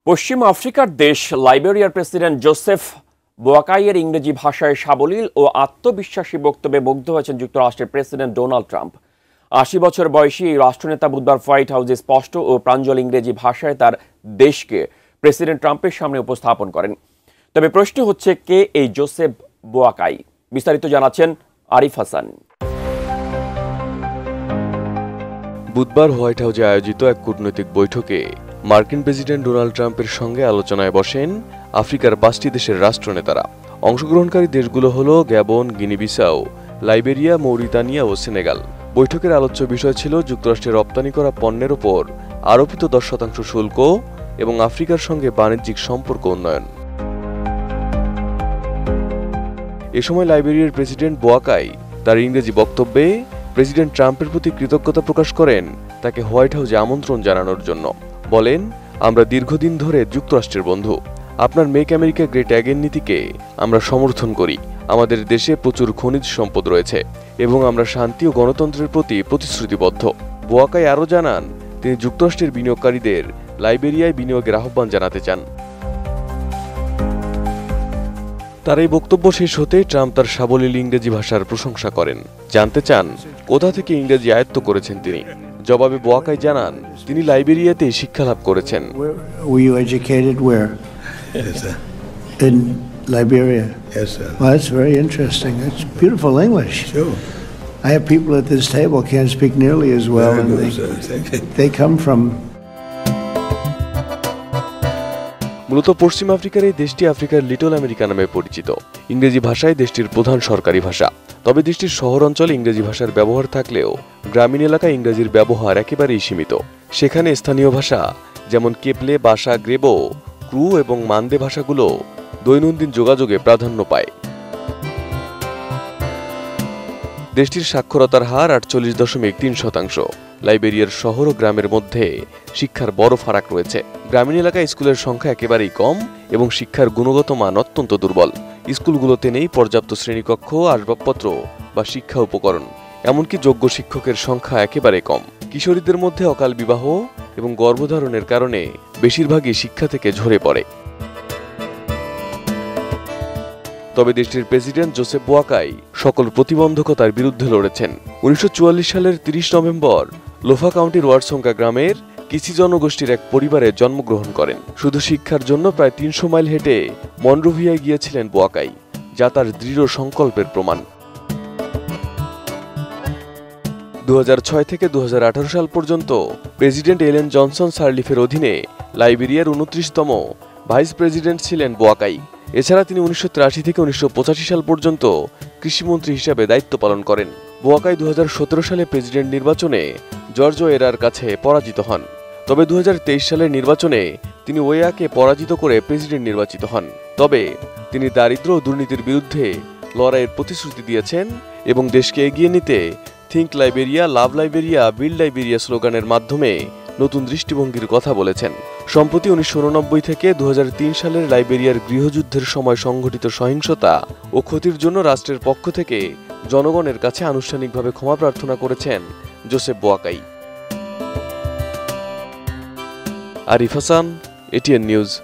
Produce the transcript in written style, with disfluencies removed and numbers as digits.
পশ্চিম আফ্রিকার দেশ লাইবেরিয়ার president Joseph বোয়াকাইয়ের ইংরেজি ভাষায় সাবলীল ও আত্মবিশ্বাসী বক্তব্যে মুগ্ধ হয়েছেন যুক্তরাষ্ট্রের প্রেসিডেন্ট ডোনাল্ড ট্রাম্প। ৮০ বছর বয়সী এই রাষ্ট্রনেতা বুধবার হোয়াইট হাউসে স্পষ্ট ও প্রাঞ্জল ইংরেজি ভাষায় তার দেশকে প্রেসিডেন্ট ট্রাম্পের সামনে উপস্থাপন করেন। তবে প্রশ্ন হচ্ছে, কে এই জোসেফ বোয়াকাই? বিস্তারিত জানাচ্ছেন আরিফ হাসান। বুধবার হোয়াইট হাউসে আয়োজিত এক কূটনৈতিক বৈঠকে মার্কিন প্রেসিডেন্ট ডোনাল্ড ট্রাম্পের সঙ্গে আলোচনায় বসেন আফ্রিকার ৫টি দেশের রাষ্ট্রনেতারা। অংশগ্রহণকারী দেশগুলো হলো গ্যাবন, গিনি-বিসাউ, লাইবেরিয়া, মৌরিতানিয়া ও সেনেগাল। বৈঠকের আলোচ্য বিষয় ছিল যুক্তরাষ্ট্রে রপ্তানি করা পণ্যের ওপর আরোপিত ১০% শুল্ক এবং আফ্রিকার সঙ্গে বাণিজ্যিক সম্পর্ক উন্নয়ন। এ সময় লাইবেরিয়ার প্রেসিডেন্ট বোয়াকাই তার ইংরেজি বক্তব্যে প্রেসিডেন্ট ট্রাম্পের প্রতি কৃতজ্ঞতা প্রকাশ করেন তাকে হোয়াইট হাউসে আমন্ত্রণ জানানোর জন্য। বলেন, আমরা দীর্ঘদিন ধরে যুক্তরাষ্ট্রের বন্ধু। আপনার মেক আমেরিকা গ্রেট অ্যাগেন নীতিকে আমরা সমর্থন করি। আমাদের দেশে প্রচুর খনিজ সম্পদ রয়েছে এবং আমরা শান্তি ও গণতন্ত্রের প্রতি প্রতিশ্রুতিবদ্ধ। বোয়াকাই আরও জানান, তিনি যুক্তরাষ্ট্রের বিনিয়োগকারীদের লাইবেরিয়ায় বিনিয়োগের আহ্বান জানাতে চান। তার এই বক্তব্য শেষ হতে ট্রাম্প তার সাবলীল ইংরেজি ভাষার প্রশংসা করেন। জানতে চান কোথা থেকে ইংরেজি আয়ত্ত করেছেন তিনি। জবাবে বোয়াকাই জানান, তিনি লাইবেরিয়াতে শিক্ষালাভ করেছেন। Were you educated where? Yes, sir. In Liberia? Yes, sir. Well, that's very interesting. That's beautiful English. Sure. I have people at this table can't speak nearly as well, Very and good, sir. Thank you. they come from. মূলত পশ্চিম আফ্রিকার এই দেশটি আফ্রিকার little America নামে পরিচিত। ইংরেজি ভাষায় দেশটির প্রধান সরকারি ভাষা। তবে দেশটির শহর অঞ্চলে ইংরেজি ভাষার ব্যবহার থাকলেও গ্রামীণ এলাকায় ইংরেজির ব্যবহার একেবারেই সীমিত। সেখানে স্থানীয় ভাষা যেমন কেপলে, বাসা, গ্রেবো, ক্রু এবং মান্দে ভাষাগুলো দৈনন্দিন যোগাযোগে প্রাধান্য পায়। দেশটির সাক্ষরতার হার ৪৮.৩%। লাইবেরিয়ার শহর ও গ্রামের মধ্যে শিক্ষার বড় ফারাক রয়েছে। গ্রামীণ এলাকায় স্কুলের সংখ্যা একেবারেই কম এবং শিক্ষার গুণগত মান অত্যন্ত দুর্বল। স্কুলগুলোতে নেই পর্যাপ্ত শ্রেণীকক্ষ, আসবাবপত্র বা শিক্ষা উপকরণ। এমনকি যোগ্য শিক্ষকের সংখ্যা একেবারে কম। কিশোরীদের মধ্যে অকাল বিবাহ এবং গর্ভধারণের কারণে বেশিরভাগই শিক্ষা থেকে ঝরে পড়ে। তবে দেশটির প্রেসিডেন্ট জোসেফ বোয়াকাই সকল প্রতিবন্ধকতার বিরুদ্ধে লড়েছেন। ১৯৪৪ সালের ৩০ নভেম্বর লোফা কাউন্টির ওয়ারসঙ্কা গ্রামের কিসি জনগোষ্ঠীর এক পরিবারে জন্মগ্রহণ করেন। শুধু শিক্ষার জন্য প্রায় ৩০০ মাইল হেঁটে মনরোভিয়ায় গিয়েছিলেন বোয়াকাই, যা তার দৃঢ় সংকল্পের প্রমাণ। ২০০৬ থেকে ২০১৮ সাল পর্যন্ত প্রেসিডেন্ট এলেন জনসন সার্লিফের অধীনে লাইবেরিয়ার ২৯তম ভাইস প্রেসিডেন্ট ছিলেন বোয়াকাই। এছাড়া তিনি ১৯৮৩ থেকে ১৯৮৫ সাল পর্যন্ত কৃষিমন্ত্রী হিসেবে দায়িত্ব পালন করেন। বোয়াকাই ২০১৭ সালে প্রেসিডেন্ট নির্বাচনে জর্জ ওয়েরার কাছে পরাজিত হন। তবে ২০২৩ সালের নির্বাচনে তিনি ওয়েয়াকে পরাজিত করে প্রেসিডেন্ট নির্বাচিত হন। তবে তিনি দারিদ্র্য ও দুর্নীতির বিরুদ্ধে লড়াইয়ের প্রতিশ্রুতি দিয়েছেন এবং দেশকে এগিয়ে নিতে থিঙ্ক লাইবেরিয়া, লাভ লাইবেরিয়া, বিল্ড লাইবেরিয়া স্লোগানের মাধ্যমে নতুন দৃষ্টিভঙ্গির কথা বলেছেন। সম্প্রতি ১৯৮৯ থেকে ২০০৩ সালের লাইবেরিয়ার গৃহযুদ্ধের সময় সংঘটিত সহিংসতা ও ক্ষতির জন্য রাষ্ট্রের পক্ষ থেকে জনগণের কাছে আনুষ্ঠানিকভাবে ক্ষমা প্রার্থনা করেছেন Joseph Boakai. Arif Hasan, ATN news.